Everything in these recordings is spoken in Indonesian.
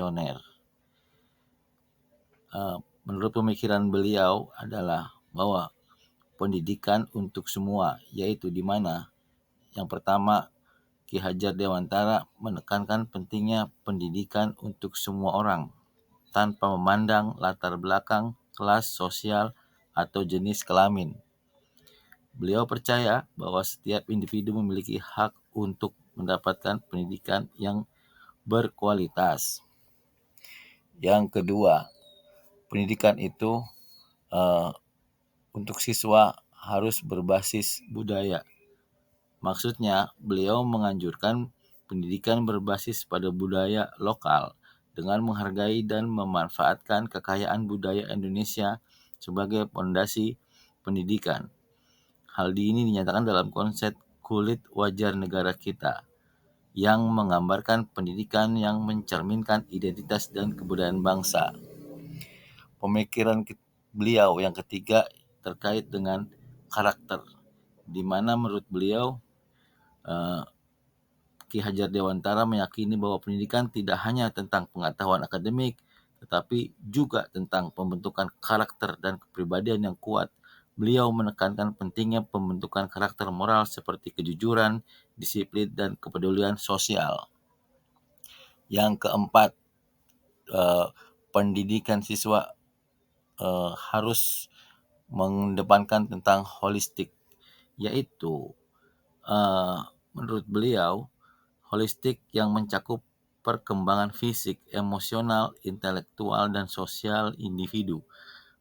visioner. Menurut pemikiran beliau adalah bahwa pendidikan untuk semua, yaitu di mana yang pertama Ki Hajar Dewantara menekankan pentingnya pendidikan untuk semua orang tanpa memandang latar belakang, kelas sosial, atau jenis kelamin. Beliau percaya bahwa setiap individu memiliki hak untuk mendapatkan pendidikan yang berkualitas. Yang kedua, pendidikan itu untuk siswa harus berbasis budaya. Maksudnya, beliau menganjurkan pendidikan berbasis pada budaya lokal dengan menghargai dan memanfaatkan kekayaan budaya Indonesia sebagai fondasi pendidikan. Hal ini dinyatakan dalam konsep kulit wajah negara kita yang menggambarkan pendidikan yang mencerminkan identitas dan kebudayaan bangsa. Pemikiran beliau yang ketiga terkait dengan karakter, di mana menurut beliau Ki Hajar Dewantara meyakini bahwa pendidikan tidak hanya tentang pengetahuan akademik, tetapi juga tentang pembentukan karakter dan kepribadian yang kuat. Beliau menekankan pentingnya pembentukan karakter moral seperti kejujuran, disiplin, dan kepedulian sosial. Yang keempat, pendidikan siswa harus mengedepankan tentang holistik, yaitu menurut beliau holistik yang mencakup perkembangan fisik, emosional, intelektual, dan sosial individu.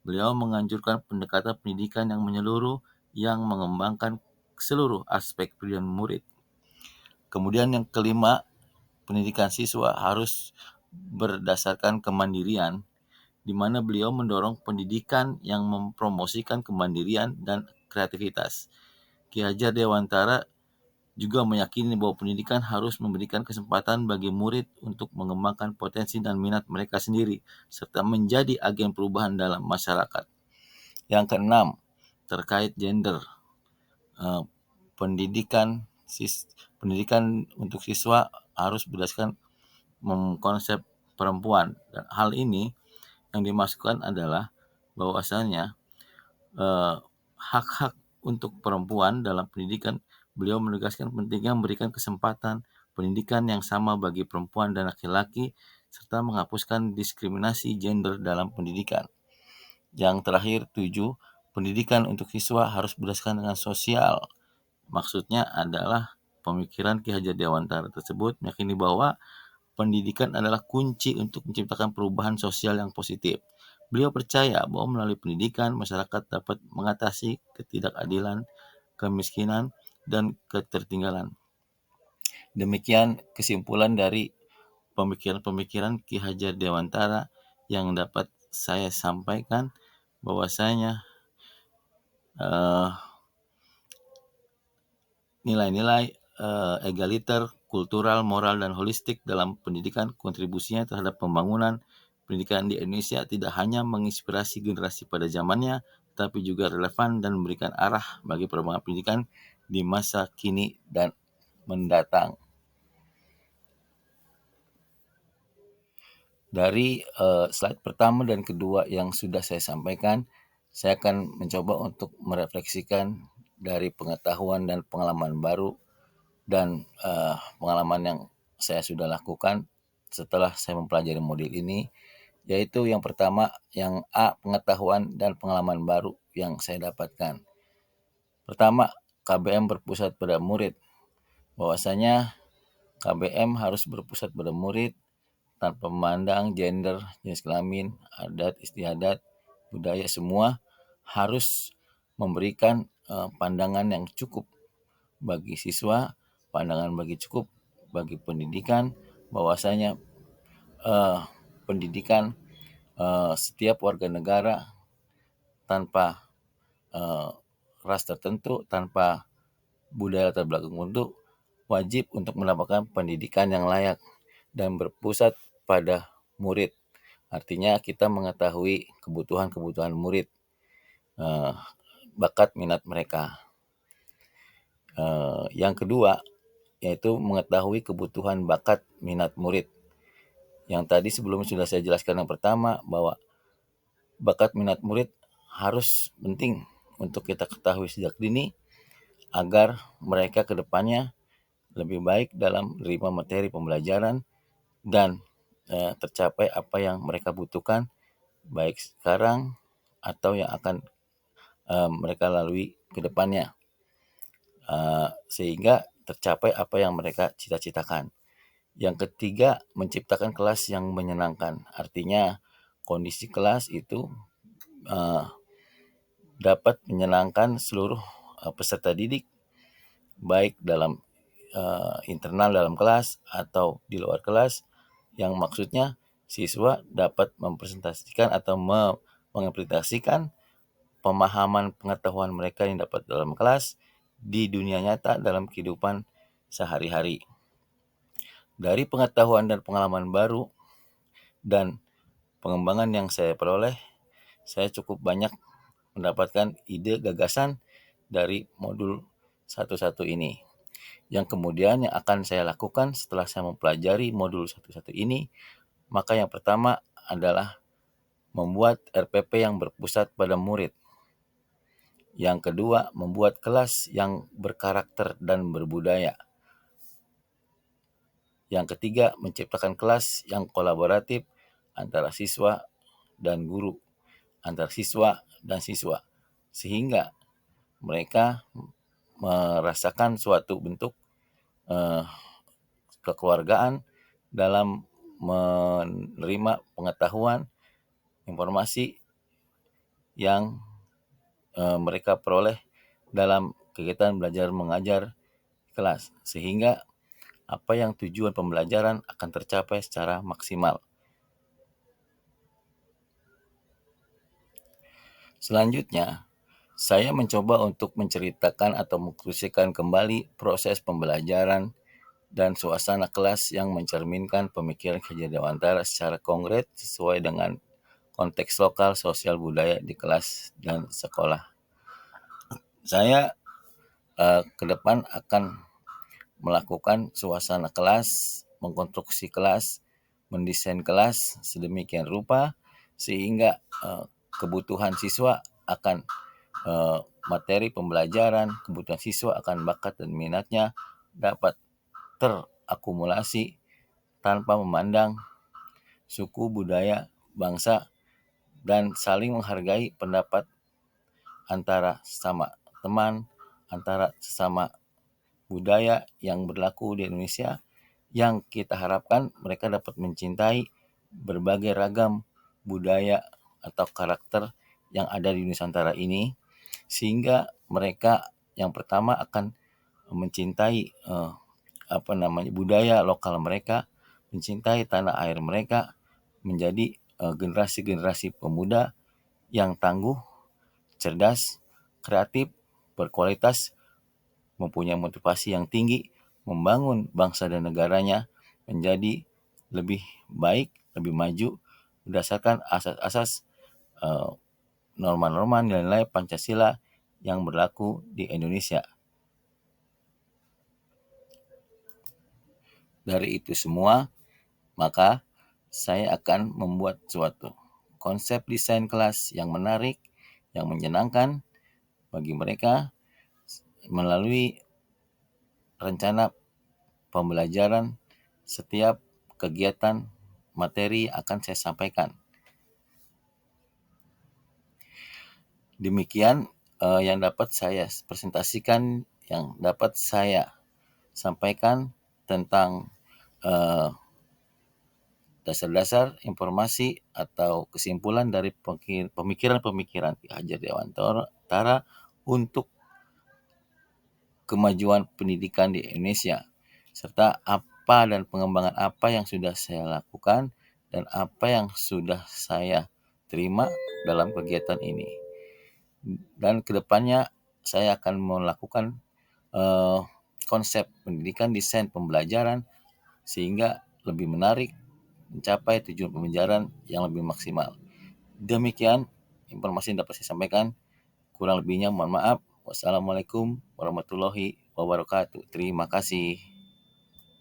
Beliau menganjurkan pendekatan pendidikan yang menyeluruh yang mengembangkan seluruh aspek pendidikan murid. Kemudian yang kelima, pendidikan siswa harus berdasarkan kemandirian, di mana beliau mendorong pendidikan yang mempromosikan kemandirian dan kreativitas. Ki Hajar Dewantara juga meyakini bahwa pendidikan harus memberikan kesempatan bagi murid untuk mengembangkan potensi dan minat mereka sendiri, serta menjadi agen perubahan dalam masyarakat. Yang keenam, terkait gender. Pendidikan untuk siswa harus berdasarkan konsep perempuan. Dan hal ini yang dimasukkan adalah bahwasanya hak-hak untuk perempuan dalam pendidikan. Beliau menegaskan pentingnya memberikan kesempatan pendidikan yang sama bagi perempuan dan laki-laki, serta menghapuskan diskriminasi gender dalam pendidikan. Yang terakhir, 7, pendidikan untuk siswa harus berdasarkan dengan sosial. Maksudnya adalah pemikiran Ki Hajar Dewantara tersebut meyakini bahwa pendidikan adalah kunci untuk menciptakan perubahan sosial yang positif. Beliau percaya bahwa melalui pendidikan, masyarakat dapat mengatasi ketidakadilan, kemiskinan, dan ketertinggalan. Demikian kesimpulan dari pemikiran-pemikiran Ki Hajar Dewantara yang dapat saya sampaikan, bahwasanya nilai-nilai egaliter, kultural, moral, dan holistik dalam pendidikan kontribusinya terhadap pembangunan pendidikan di Indonesia tidak hanya menginspirasi generasi pada zamannya, tapi juga relevan dan memberikan arah bagi perkembangan pendidikan di masa kini dan mendatang. Dari slide pertama dan kedua yang sudah saya sampaikan, saya akan mencoba untuk merefleksikan dari pengetahuan dan pengalaman baru dan pengalaman yang saya sudah lakukan setelah saya mempelajari modul ini, yaitu yang pertama, yang A, pengetahuan dan pengalaman baru yang saya dapatkan. Pertama, KBM berpusat pada murid. Bahwasanya KBM harus berpusat pada murid tanpa memandang gender, jenis kelamin, adat istiadat, budaya, semua harus memberikan pandangan yang cukup bagi siswa, pandangan bagi cukup bagi pendidikan, bahwasanya pendidikan setiap warga negara tanpa ras tertentu, tanpa budaya latar belakang tertentu, wajib untuk mendapatkan pendidikan yang layak dan berpusat pada murid. Artinya kita mengetahui kebutuhan-kebutuhan murid, bakat minat mereka. Yang kedua, yaitu mengetahui kebutuhan bakat minat murid. Yang tadi sebelumnya sudah saya jelaskan yang pertama bahwa bakat minat murid harus penting untuk kita ketahui sejak dini agar mereka ke depannya lebih baik dalam menerima materi pembelajaran dan tercapai apa yang mereka butuhkan baik sekarang atau yang akan mereka lalui ke depannya, sehingga tercapai apa yang mereka cita-citakan. Yang ketiga, menciptakan kelas yang menyenangkan. Artinya kondisi kelas itu uh, dapat menyenangkan seluruh peserta didik, baik dalam internal dalam kelas atau di luar kelas, yang maksudnya siswa dapat mempresentasikan atau mengimplementasikan pemahaman pengetahuan mereka yang dapat dalam kelas di dunia nyata dalam kehidupan sehari-hari. Dari pengetahuan dan pengalaman baru dan pengembangan yang saya peroleh, saya cukup banyak mendapatkan ide gagasan dari modul satu-satu ini. Yang kemudian yang akan saya lakukan setelah saya mempelajari modul satu-satu ini, maka yang pertama adalah membuat RPP yang berpusat pada murid. Yang kedua, membuat kelas yang berkarakter dan berbudaya. Yang ketiga, menciptakan kelas yang kolaboratif antara siswa dan guru, antar siswa dan siswa, sehingga mereka merasakan suatu bentuk eh, kekeluargaan dalam menerima pengetahuan, informasi yang mereka peroleh dalam kegiatan belajar mengajar kelas, sehingga apa yang tujuan pembelajaran akan tercapai secara maksimal. Selanjutnya, saya mencoba untuk menceritakan atau mengkrusikan kembali proses pembelajaran dan suasana kelas yang mencerminkan pemikiran Ki Dewantara secara konkret sesuai dengan konteks lokal, sosial, budaya di kelas dan sekolah. Saya ke depan akan melakukan suasana kelas, mengkonstruksi kelas, mendesain kelas sedemikian rupa sehingga kebutuhan siswa akan materi pembelajaran, kebutuhan siswa akan bakat dan minatnya dapat terakumulasi tanpa memandang suku, budaya, bangsa, dan saling menghargai pendapat antara sesama teman, antara sesama budaya yang berlaku di Indonesia, yang kita harapkan mereka dapat mencintai berbagai ragam budaya atau karakter yang ada di Nusantara ini, sehingga mereka yang pertama akan mencintai budaya lokal mereka, mencintai tanah air mereka, menjadi generasi-generasi pemuda yang tangguh, cerdas, kreatif, berkualitas, mempunyai motivasi yang tinggi, membangun bangsa dan negaranya menjadi lebih baik, lebih maju berdasarkan asas-asas eh, norma-norma nilai-nilai Pancasila yang berlaku di Indonesia. Dari itu semua, maka saya akan membuat suatu konsep desain kelas yang menarik, yang menyenangkan bagi mereka melalui rencana pembelajaran setiap kegiatan materi akan saya sampaikan. Demikian yang dapat saya presentasikan, yang dapat saya sampaikan tentang eh, dasar-dasar informasi atau kesimpulan dari pemikiran-pemikiran Ki Hajar Dewantara untuk kemajuan pendidikan di Indonesia, serta apa dan pengembangan apa yang sudah saya lakukan dan apa yang sudah saya terima dalam kegiatan ini. Dan kedepannya saya akan melakukan eh, konsep pendidikan desain pembelajaran sehingga lebih menarik, mencapai tujuan pembelajaran yang lebih maksimal. Demikian informasi yang dapat saya sampaikan. Kurang lebihnya mohon maaf. Wassalamualaikum warahmatullahi wabarakatuh. Terima kasih.